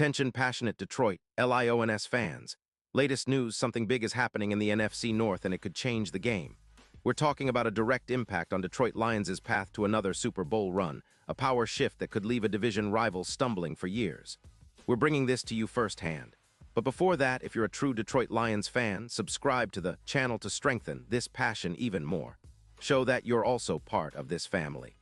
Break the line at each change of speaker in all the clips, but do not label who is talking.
Attention passionate Detroit, Lions fans. Latest news, something big is happening in the NFC North and it could change the game. We're talking about a direct impact on Detroit Lions' path to another Super Bowl run, a power shift that could leave a division rival stumbling for years. We're bringing this to you firsthand. But before that, if you're a true Detroit Lions fan, subscribe to the channel to strengthen this passion even more. Show that you're also part of this family.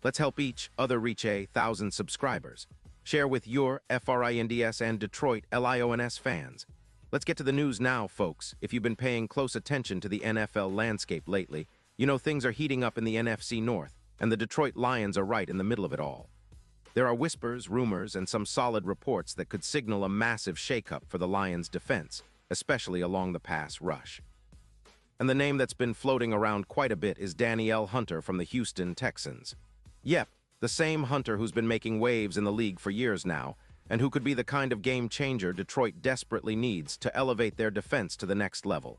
Let's help each other reach 1,000 subscribers. Share with your FRINDS and Detroit Lions fans. Let's get to the news now, folks. If you've been paying close attention to the NFL landscape lately, you know things are heating up in the NFC North, and the Detroit Lions are right in the middle of it all. There are whispers, rumors, and some solid reports that could signal a massive shakeup for the Lions' defense, especially along the pass rush. And the name that's been floating around quite a bit is Danielle Hunter from the Houston Texans. Yep, the same Hunter who's been making waves in the league for years now, and who could be the kind of game changer Detroit desperately needs to elevate their defense to the next level.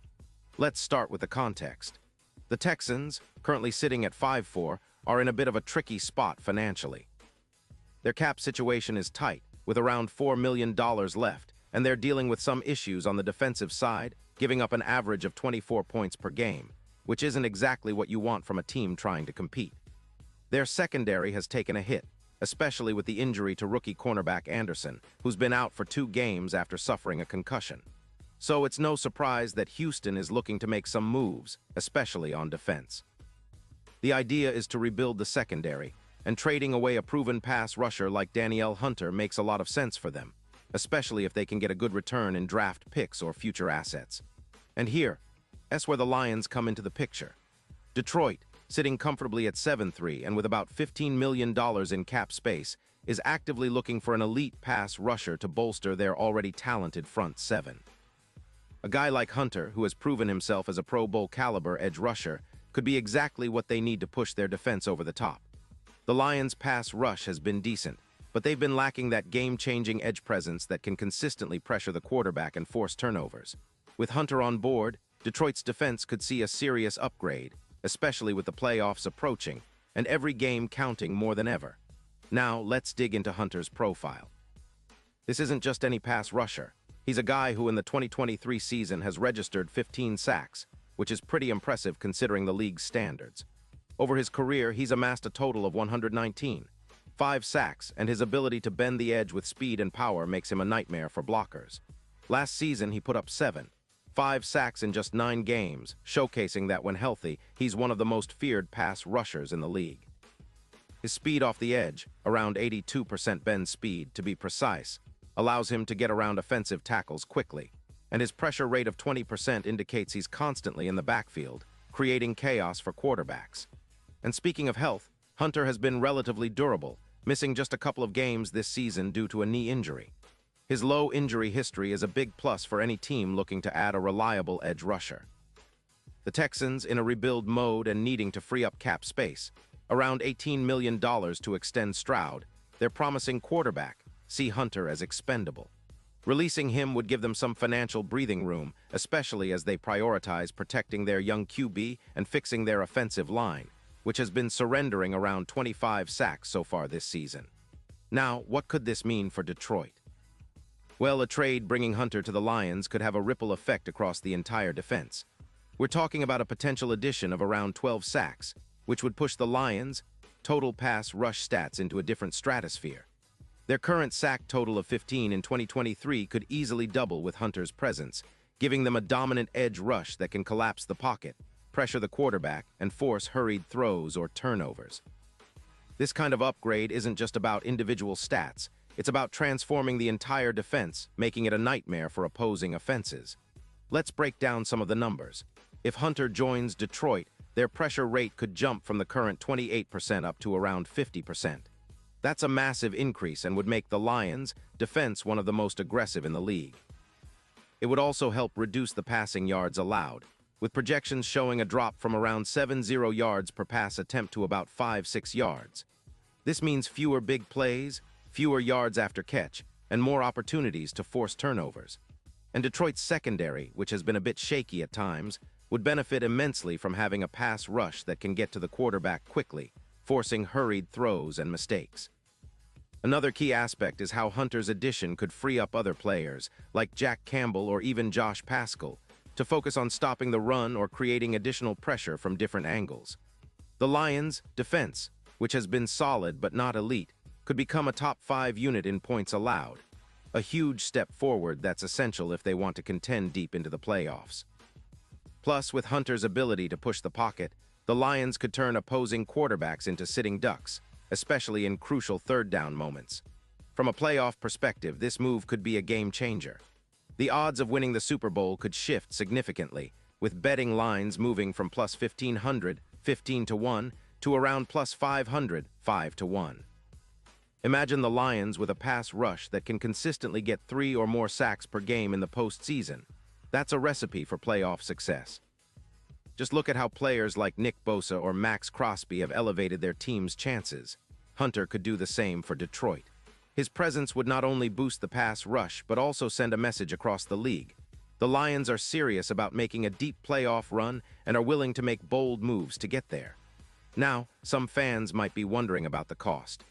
Let's start with the context. The Texans, currently sitting at 5-4, are in a bit of a tricky spot financially. Their cap situation is tight, with around $4 million left, and they're dealing with some issues on the defensive side, giving up an average of 24 points per game, which isn't exactly what you want from a team trying to compete. Their secondary has taken a hit, especially with the injury to rookie cornerback Anderson, who's been out for 2 games after suffering a concussion. So it's no surprise that Houston is looking to make some moves, especially on defense. The idea is to rebuild the secondary, and trading away a proven pass rusher like Danielle Hunter makes a lot of sense for them, especially if they can get a good return in draft picks or future assets. And that's where the Lions come into the picture. Detroit, sitting comfortably at 7-3 and with about $15 million in cap space, is actively looking for an elite pass rusher to bolster their already talented front seven. A guy like Hunter, who has proven himself as a Pro Bowl caliber edge rusher, could be exactly what they need to push their defense over the top. The Lions' pass rush has been decent, but they've been lacking that game-changing edge presence that can consistently pressure the quarterback and force turnovers. With Hunter on board, Detroit's defense could see a serious upgrade, especially with the playoffs approaching and every game counting more than ever. Now, let's dig into Hunter's profile. This isn't just any pass rusher. He's a guy who in the 2023 season has registered 15 sacks, which is pretty impressive considering the league's standards. Over his career, he's amassed a total of 119, 5 sacks, and his ability to bend the edge with speed and power makes him a nightmare for blockers. Last season, he put up 5 sacks in just 9 games, showcasing that when healthy, he's one of the most feared pass rushers in the league. His speed off the edge, around 82% bend speed to be precise, allows him to get around offensive tackles quickly, and his pressure rate of 20% indicates he's constantly in the backfield, creating chaos for quarterbacks. And speaking of health, Hunter has been relatively durable, missing just a couple of games this season due to a knee injury. His low injury history is a big plus for any team looking to add a reliable edge rusher. The Texans, in a rebuild mode and needing to free up cap space, around $18 million to extend Stroud, their promising quarterback see Hunter as expendable. Releasing him would give them some financial breathing room, especially as they prioritize protecting their young QB and fixing their offensive line, which has been surrendering around 25 sacks so far this season. Now, what could this mean for Detroit? Well, a trade bringing Hunter to the Lions could have a ripple effect across the entire defense. We're talking about a potential addition of around 12 sacks, which would push the Lions' total pass rush stats into a different stratosphere. Their current sack total of 15 in 2023 could easily double with Hunter's presence, giving them a dominant edge rush that can collapse the pocket, pressure the quarterback, and force hurried throws or turnovers. This kind of upgrade isn't just about individual stats. It's about transforming the entire defense, making it a nightmare for opposing offenses. Let's break down some of the numbers. If Hunter joins Detroit, their pressure rate could jump from the current 28% up to around 50%. That's a massive increase and would make the Lions' defense one of the most aggressive in the league. It would also help reduce the passing yards allowed, with projections showing a drop from around 70 yards per pass attempt to about 5-6 yards. This means fewer big plays, fewer yards after catch, and more opportunities to force turnovers. And Detroit's secondary, which has been a bit shaky at times, would benefit immensely from having a pass rush that can get to the quarterback quickly, forcing hurried throws and mistakes. Another key aspect is how Hunter's addition could free up other players, like Jack Campbell or even Josh Pascal, to focus on stopping the run or creating additional pressure from different angles. The Lions' defense, which has been solid but not elite, could become a top 5 unit in points allowed, a huge step forward that's essential if they want to contend deep into the playoffs. Plus, with Hunter's ability to push the pocket, the Lions could turn opposing quarterbacks into sitting ducks, especially in crucial third-down moments. From a playoff perspective, this move could be a game-changer. The odds of winning the Super Bowl could shift significantly, with betting lines moving from plus 1,500, 15-1, to around plus 500, 5-1. Imagine the Lions with a pass rush that can consistently get 3 or more sacks per game in the postseason. That's a recipe for playoff success. Just look at how players like Nick Bosa or Max Crosby have elevated their team's chances. Hunter could do the same for Detroit. His presence would not only boost the pass rush, but also send a message across the league. The Lions are serious about making a deep playoff run and are willing to make bold moves to get there. Now, some fans might be wondering about the cost.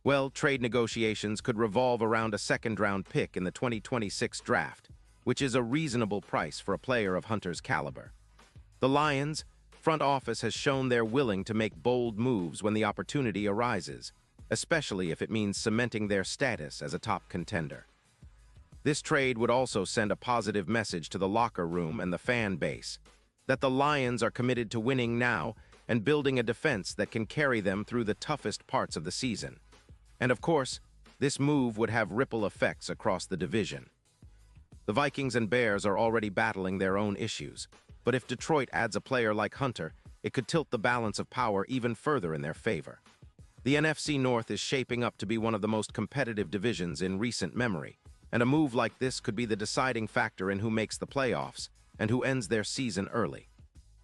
Well, trade negotiations could revolve around a second-round pick in the 2026 draft, which is a reasonable price for a player of Hunter's caliber. The Lions' front office has shown they're willing to make bold moves when the opportunity arises, especially if it means cementing their status as a top contender. This trade would also send a positive message to the locker room and the fan base, that the Lions are committed to winning now and building a defense that can carry them through the toughest parts of the season. And of course, this move would have ripple effects across the division. The Vikings and Bears are already battling their own issues, but if Detroit adds a player like Hunter, it could tilt the balance of power even further in their favor. The NFC North is shaping up to be one of the most competitive divisions in recent memory, and a move like this could be the deciding factor in who makes the playoffs and who ends their season early.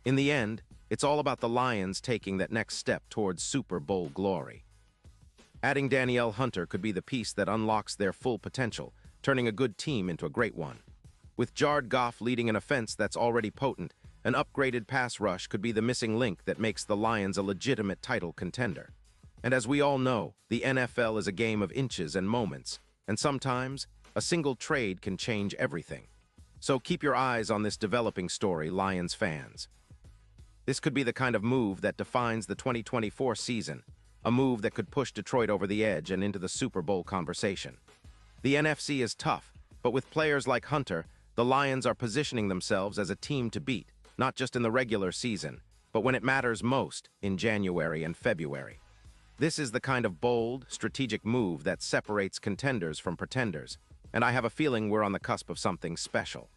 In the end, it's all about the Lions taking that next step towards Super Bowl glory. Adding Danielle Hunter could be the piece that unlocks their full potential, turning a good team into a great one. With Jared Goff leading an offense that's already potent, an upgraded pass rush could be the missing link that makes the Lions a legitimate title contender. And as we all know, the NFL is a game of inches and moments, and sometimes a single trade can change everything. So keep your eyes on this developing story, Lions fans. This could be the kind of move that defines the 2024 season, a move that could push Detroit over the edge and into the Super Bowl conversation. The NFC is tough, but with players like Hunter, the Lions are positioning themselves as a team to beat, not just in the regular season, but when it matters most, in January and February. This is the kind of bold, strategic move that separates contenders from pretenders, and I have a feeling we're on the cusp of something special.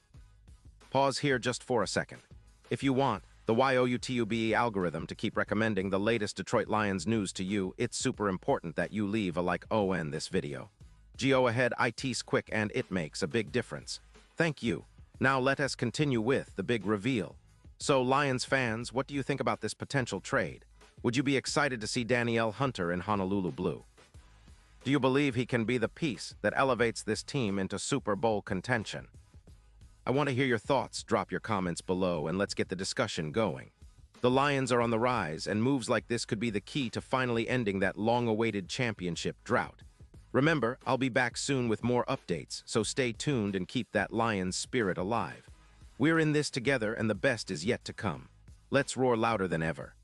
Pause here just for a second. If you want the YouTube algorithm to keep recommending the latest Detroit Lions news to you, it's super important that you leave a like on this video. Go ahead, it's quick and it makes a big difference. Thank you. Now let us continue with the big reveal. So, Lions fans, what do you think about this potential trade? Would you be excited to see Danielle Hunter in Honolulu Blue? Do you believe he can be the piece that elevates this team into Super Bowl contention? I want to hear your thoughts. Drop your comments below and let's get the discussion going. The Lions are on the rise, and moves like this could be the key to finally ending that long-awaited championship drought. Remember, I'll be back soon with more updates, so stay tuned and keep that Lions spirit alive. We're in this together and the best is yet to come. Let's roar louder than ever.